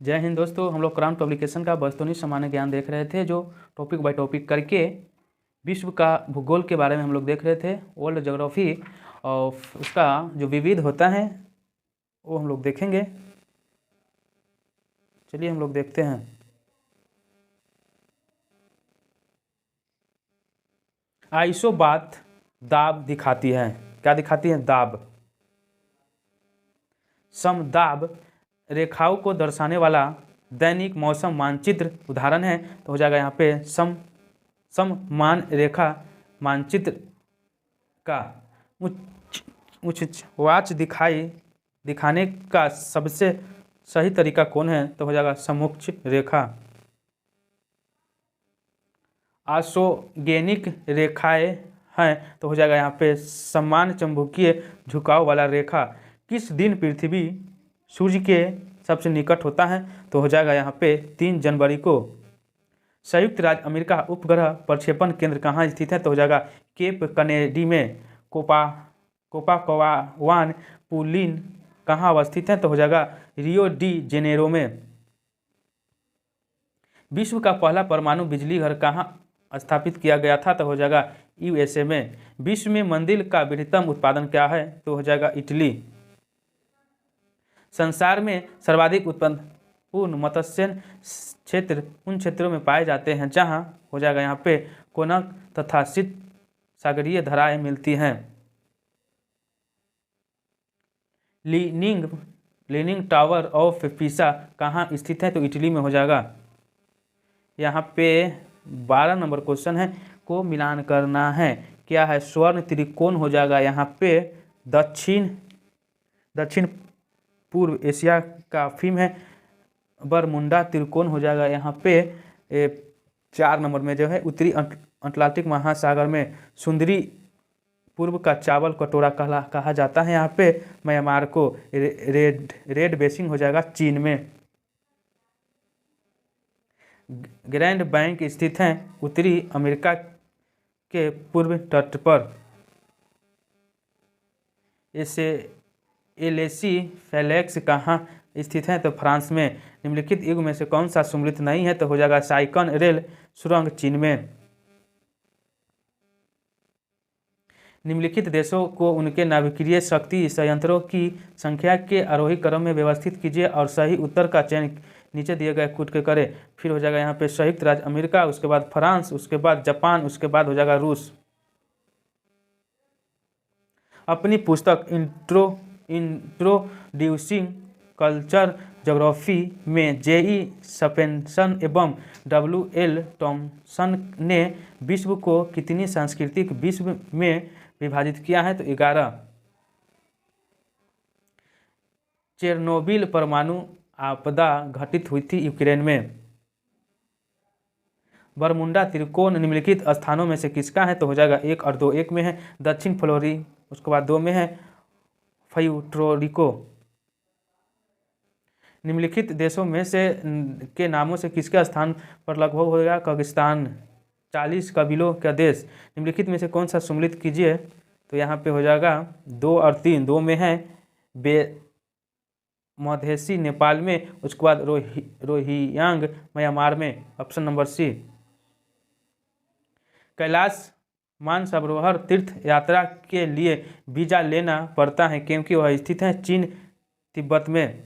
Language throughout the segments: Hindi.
जय हिंद दोस्तों, हम लोग क्राउन पब्लिकेशन का वस्तुनिष्ठ सामान्य ज्ञान देख रहे थे, जो टॉपिक बाय टॉपिक करके विश्व का भूगोल के बारे में हम लोग देख रहे थे। वर्ल्ड ज्योग्राफी और उसका जो विविध होता है वो हम लोग देखेंगे। चलिए हम लोग देखते हैं। आइसोबात दाब दिखाती है। क्या दिखाती है? दाब। समदाब रेखाओं को दर्शाने वाला दैनिक मौसम मानचित्र उदाहरण है, तो हो जाएगा यहाँ पे सममान रेखा मानचित्र का उच्च वाच दिखाने का सबसे सही तरीका कौन है, तो हो जाएगा समोच्च रेखा। आसोगेनिक रेखाएं हैं, तो हो जाएगा यहाँ पे समान चुंबकीय झुकाव वाला रेखा। किस दिन पृथ्वी सूर्य के सबसे निकट होता है, तो हो जाएगा यहाँ पे 3 जनवरी को। संयुक्त राज्य अमेरिका उपग्रह प्रक्षेपण केंद्र कहाँ स्थित है, तो हो जाएगा केप कनेडी में। कोपाकोवान पुलिन कहाँ अवस्थित है, तो हो जाएगा रियो डी जेनेरो में। विश्व का पहला परमाणु बिजली घर कहाँ स्थापित किया गया था, तो हो जाएगा यूएसए में। विश्व में मंदिर का वृहत्तम उत्पादन क्या है, तो हो जाएगा इटली। संसार में सर्वाधिक उत्पन्न मत्स्य क्षेत्र उन क्षेत्रों में पाए जाते हैं जहां हो जाएगा यहाँ पे कोनक तथा शीत सागरीय धाराएं मिलती हैं। लीनिंग टावर ऑफ पीसा कहाँ स्थित है, तो इटली में हो जाएगा। यहाँ पे 12 नंबर क्वेश्चन है, को मिलान करना है। क्या है? स्वर्ण त्रिकोण हो जाएगा यहाँ पे दक्षिण पूर्व एशिया का फीम है। बरमुंडा त्रिकोण हो जाएगा यहाँ पे 4 नंबर में जो है उत्तरी अटलांटिक महासागर में। सुंदरी पूर्व का चावल कटोरा कहा जाता है यहाँ पे म्यांमार को। रेड बेसिन हो जाएगा चीन में। ग्रैंड बैंक स्थित है उत्तरी अमेरिका के पूर्व तट पर। एलेसी फेलेक्स कहाँ स्थित है, तो फ्रांस में। निम्नलिखित युग में से कौन सा सम्मिलित नहीं है, तो हो जाएगा साइकन रेल सुरंग चीन में। निम्नलिखित देशों को उनके नाभिकीय शक्ति संयंत्रों की संख्या के आरोही क्रम में व्यवस्थित कीजिए और सही उत्तर का चयन नीचे दिए गए कूट के करें। फिर हो जाएगा यहाँ पे संयुक्त राज्य अमेरिका, उसके बाद फ्रांस, उसके बाद जापान, उसके बाद हो जाएगा रूस। अपनी पुस्तक इंट्रोड्यूसिंग कल्चर ज्योग्राफी में जेई स्पेंसन एवं डब्ल्यूएल टॉमसन ने विश्व को कितनी सांस्कृतिक विश्व में विभाजित किया है, तो 11। चेरनोबिल परमाणु आपदा घटित हुई थी यूक्रेन में। बरमुंडा त्रिकोण निम्नलिखित स्थानों में से किसका है, तो हो जाएगा 1 और 2। 1 में है दक्षिण फ्लोरी, उसके बाद 2 में है फ्यूटोरिको। निम्नलिखित देशों में से के नामों से किसके स्थान पर लगभग होगा कजाकिस्तान। 40 कबीलों का देश। निम्नलिखित में से कौन सा सम्मिलित कीजिए, तो यहाँ पे हो जाएगा 2 और 3। 2 में है मधेसी नेपाल में, उसके बाद रोहियांग म्यांमार में। Option number C. Kailash Mansarovar तीर्थ यात्रा के लिए वीजा लेना पड़ता है क्योंकि वह स्थित है चीन तिब्बत में।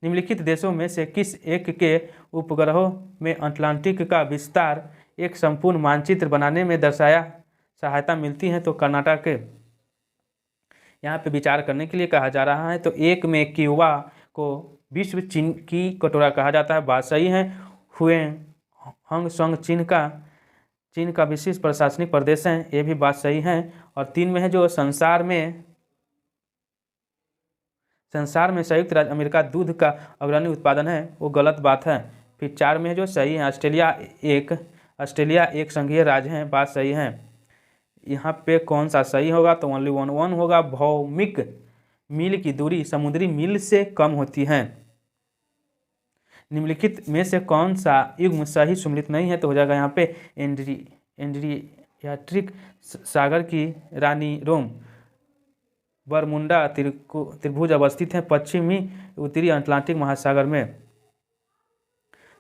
निम्नलिखित देशों में से किस एक के उपग्रहों में अटलांटिक का विस्तार एक संपूर्ण मानचित्र बनाने में सहायता मिलती है, तो कर्नाटक के। यहाँ पे विचार करने के लिए कहा जा रहा है। तो 1 में क्यूबा को विश्व चीन की कटोरा कहा जाता है, बात सही है। हांगकांग चीन का विशेष प्रशासनिक प्रदेश है, ये भी बात सही है। और 3 में है जो संसार में संयुक्त राज्य अमेरिका दूध का अग्रणी उत्पादन है, वो गलत बात है। फिर 4 में है जो सही है ऑस्ट्रेलिया एक संघीय राज्य है, बात सही है। यहाँ पे कौन सा सही होगा, तो ओनली 1 होगा। भौमिक मील की दूरी समुद्री मील से कम होती है। निम्नलिखित में से कौन सा युग्म सही सम्मिलित नहीं है, तो हो जाएगा यहाँ पे एड्रियाटिक सागर की रानी रोम। बरमुंडा त्रिभुज अवस्थित है पश्चिमी उत्तरी अटलांटिक महासागर में।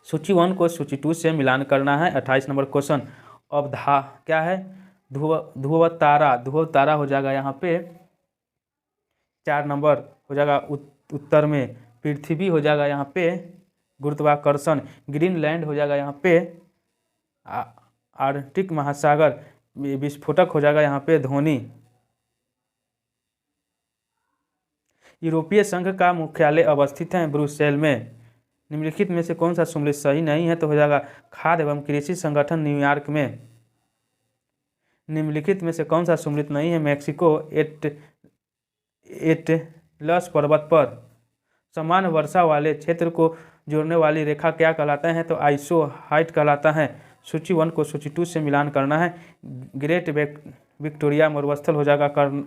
सूची 1 को सूची 2 से मिलान करना है। 28 नंबर क्वेश्चन। अब क्या है, ध्रुव तारा हो जाएगा यहाँ पे 4 नंबर हो जाएगा उत्तर में। पृथ्वी हो जाएगा यहाँ पे गुरुत्वाकर्षण। ग्रीनलैंड हो जाएगा यहाँ पे आर्कटिक महासागर। विस्फोटक हो जाएगा यहाँ पे ध्वनि। यूरोपीय संघ का मुख्यालय अवस्थित है ब्रुसेल में। निम्नलिखित में से कौन सा सम्मिलित सही नहीं है, तो हो जाएगा खाद्य एवं कृषि संगठन न्यूयॉर्क में। निम्नलिखित में से कौन सा सम्मिलित नहीं है, मैक्सिको एटलस पर्वत पर। समान वर्षा वाले क्षेत्र को जोड़ने वाली रेखा क्या कहलाता है, तो आइसोहाइट कहलाता है। सूची 1 को सूची 2 से मिलान करना है। ग्रेट विक्टोरिया मरुस्थल हो जाएगा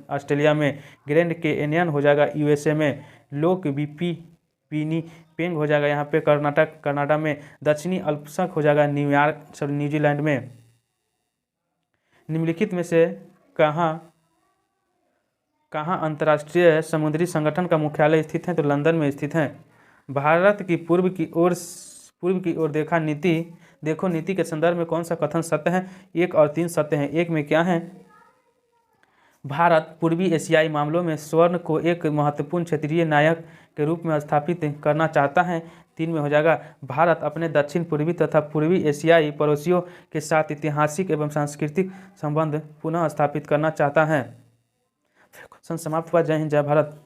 ऑस्ट्रेलिया में। ग्रैंड कैन्यन हो जाएगा यूएसए में। लोक विनिपेग हो जाएगा यहाँ पे कनाडा में। दक्षिणी अल्पसक हो जाएगा न्यूजीलैंड में। निम्नलिखित में से कहाँ अंतर्राष्ट्रीय समुद्री संगठन का मुख्यालय स्थित है, तो लंदन में स्थित है। भारत की पूर्व की ओर देखो नीति के संदर्भ में कौन सा कथन सत्य है। 1 और 3 सत्य हैं। 1 में क्या है, भारत पूर्वी एशियाई मामलों में स्वर्ण को एक महत्वपूर्ण क्षेत्रीय नायक के रूप में स्थापित करना चाहता है। 3 में हो जाएगा भारत अपने दक्षिण पूर्वी तथा पूर्वी एशियाई पड़ोसियों के साथ ऐतिहासिक एवं सांस्कृतिक संबंध पुनः स्थापित करना चाहता है। क्वेश्चन समाप्त हुआ। जय हिंद, जय भारत।